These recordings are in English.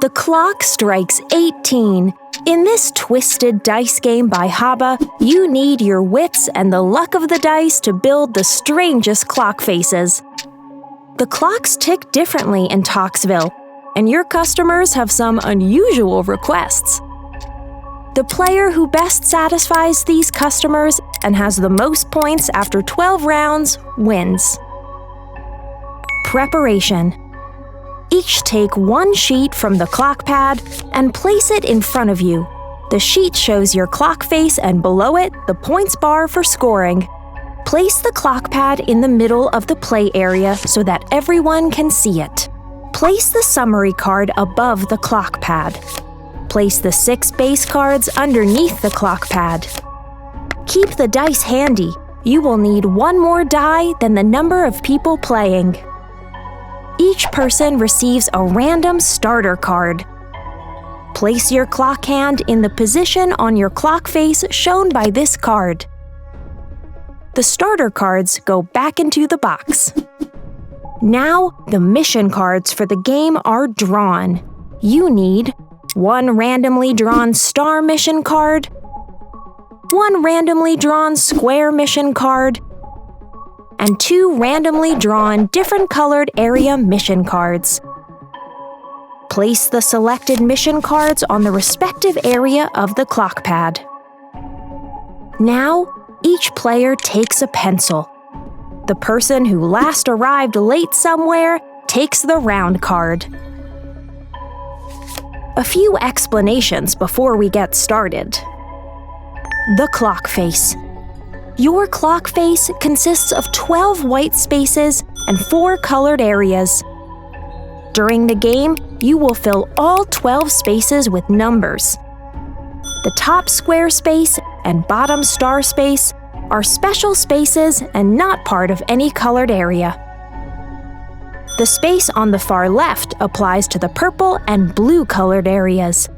The clock strikes 18. In this twisted dice game by Haba, you need your wits and the luck of the dice to build the strangest clock faces. The clocks tick differently in Toxville, and your customers have some unusual requests. The player who best satisfies these customers and has the most points after 12 rounds wins. Preparation. Each take one sheet from the clock pad and place it in front of you. The sheet shows your clock face and below it the points bar for scoring. Place the clock pad in the middle of the play area so that everyone can see it. Place the summary card above the clock pad. Place the 6 base cards underneath the clock pad. Keep the dice handy. You will need one more die than the number of people playing. Each person receives a random starter card. Place your clock hand in the position on your clock face shown by this card. The starter cards go back into the box. Now, the mission cards for the game are drawn. You need one randomly drawn star mission card, one randomly drawn square mission card, and 2 randomly drawn different colored area mission cards. Place the selected mission cards on the respective area of the clock pad. Now, each player takes a pencil. The person who last arrived late somewhere takes the round card. A few explanations before we get started. The clock face. Your clock face consists of 12 white spaces and 4 colored areas. During the game, you will fill all 12 spaces with numbers. The top square space and bottom star space are special spaces and not part of any colored area. The space on the far left applies to the purple and blue colored areas.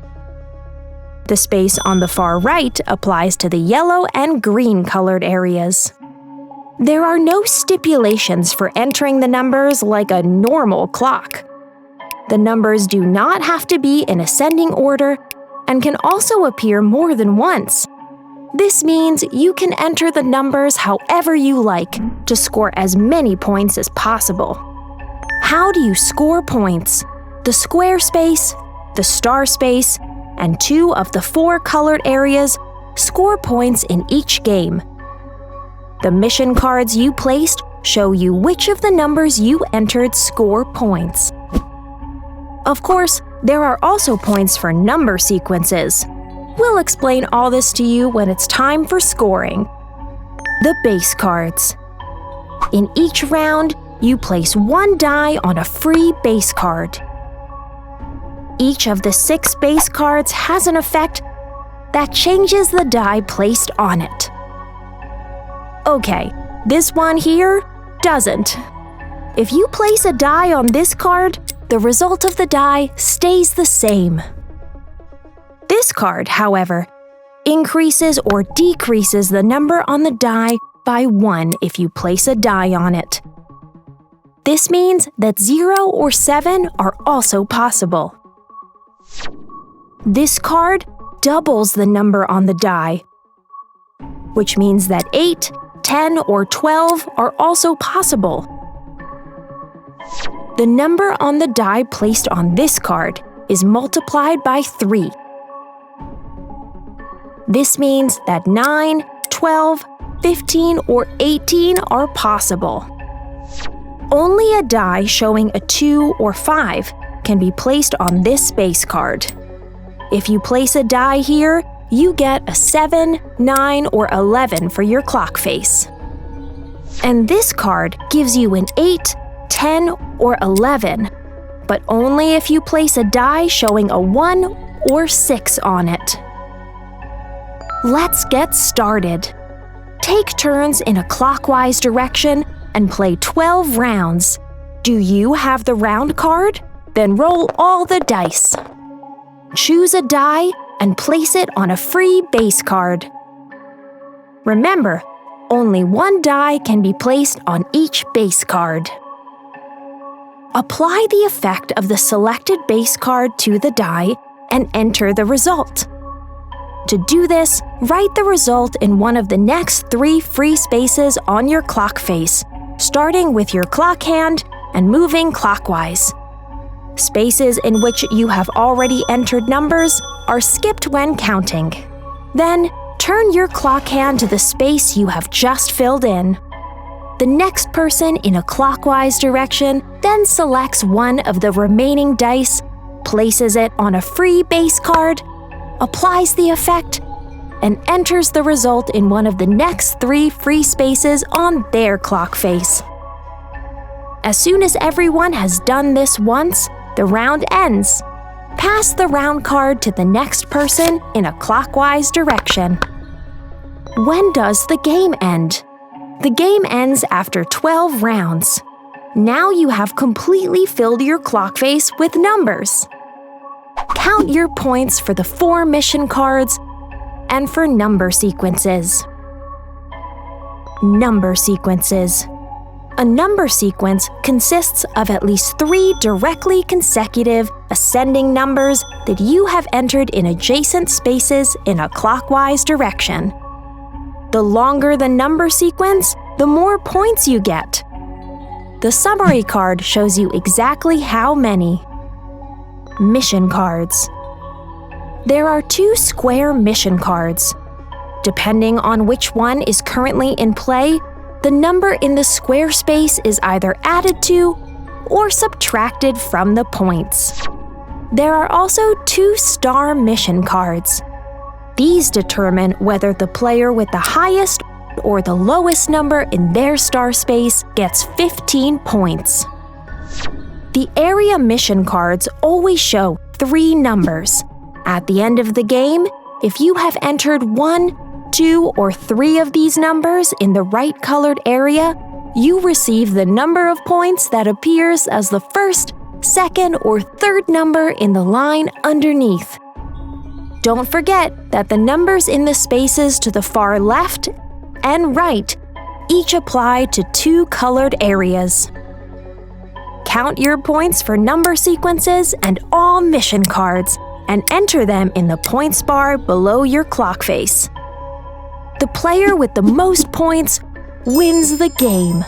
The space on the far right applies to the yellow and green colored areas. There are no stipulations for entering the numbers like a normal clock. The numbers do not have to be in ascending order and can also appear more than once. This means you can enter the numbers however you like to score as many points as possible. How do you score points? The square space, the star space, and 2 of the 4 colored areas score points in each game. The mission cards you placed show you which of the numbers you entered score points. Of course, there are also points for number sequences. We'll explain all this to you when it's time for scoring. The base cards. In each round, you place 1 die on a free base card. Each of the 6 base cards has an effect that changes the die placed on it. Okay, this one here doesn't. If you place a die on this card, the result of the die stays the same. This card, however, increases or decreases the number on the die by 1 if you place a die on it. This means that 0 or 7 are also possible. This card doubles the number on the die, which means that 8, 10, or 12 are also possible. The number on the die placed on this card is multiplied by 3. This means that 9, 12, 15, or 18 are possible. Only a die showing a 2 or 5 can be placed on this base card. If you place a die here, you get a 7, 9, or 11 for your clock face. And this card gives you an 8, 10, or 11, but only if you place a die showing a 1 or 6 on it. Let's get started. Take turns in a clockwise direction and play 12 rounds. Do you have the round card? Then roll all the dice. Choose a die and place it on a free base card. Remember, only 1 die can be placed on each base card. Apply the effect of the selected base card to the die and enter the result. To do this, write the result in one of the next 3 free spaces on your clock face, starting with your clock hand and moving clockwise. Spaces in which you have already entered numbers are skipped when counting. Then, turn your clock hand to the space you have just filled in. The next person in a clockwise direction then selects one of the remaining dice, places it on a free base card, applies the effect, and enters the result in one of the next 3 free spaces on their clock face. As soon as everyone has done this once, the round ends. Pass the round card to the next person in a clockwise direction. When does the game end? The game ends after 12 rounds. Now you have completely filled your clock face with numbers. Count your points for the 4 mission cards and for number sequences. Number sequences. A number sequence consists of at least 3 directly consecutive ascending numbers that you have entered in adjacent spaces in a clockwise direction. The longer the number sequence, the more points you get. The summary card shows you exactly how many. Mission cards. There are 2 square mission cards. Depending on which one is currently in play, the number in the square space is either added to or subtracted from the points. There are also 2 star mission cards. These determine whether the player with the highest or the lowest number in their star space gets 15 points. The area mission cards always show 3 numbers. At the end of the game, if you have entered 1, 2, or 3 of these numbers in the right colored area, you receive the number of points that appears as the first, second, or third number in the line underneath. Don't forget that the numbers in the spaces to the far left and right each apply to 2 colored areas. Count your points for number sequences and all mission cards and enter them in the points bar below your clock face. The player with the most points wins the game.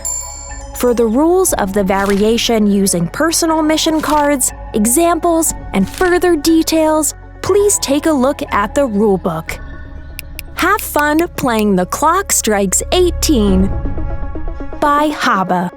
For the rules of the variation using personal mission cards, examples, and further details, please take a look at the rulebook. Have fun playing The Clock Strikes 18 by Haba.